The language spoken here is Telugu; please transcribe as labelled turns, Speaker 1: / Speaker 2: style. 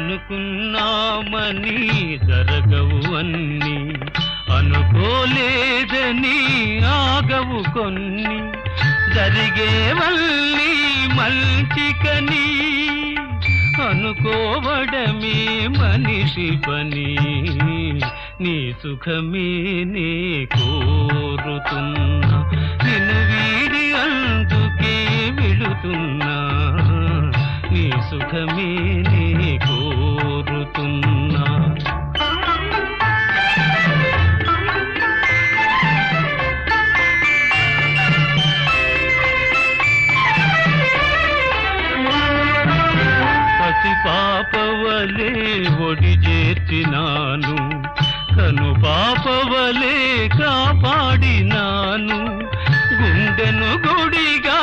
Speaker 1: అనుకున్నామని జరగవు అన్ని, అనుకోలేదని ఆగవు కొన్ని, జరిగేవల్లి మంచికని అనుకోవడమే మనిషి పని. నీ సుఖమే నే కోరుతున్నా, నిన్ను వీడి అందుకే వెళుతున్నా. నీ సుఖమే నే కోరుతున్నా. పాపవలే ఒడి చేర్చినాను, కను పాపవలే కాపాడినాను, గుండెను గుడిగా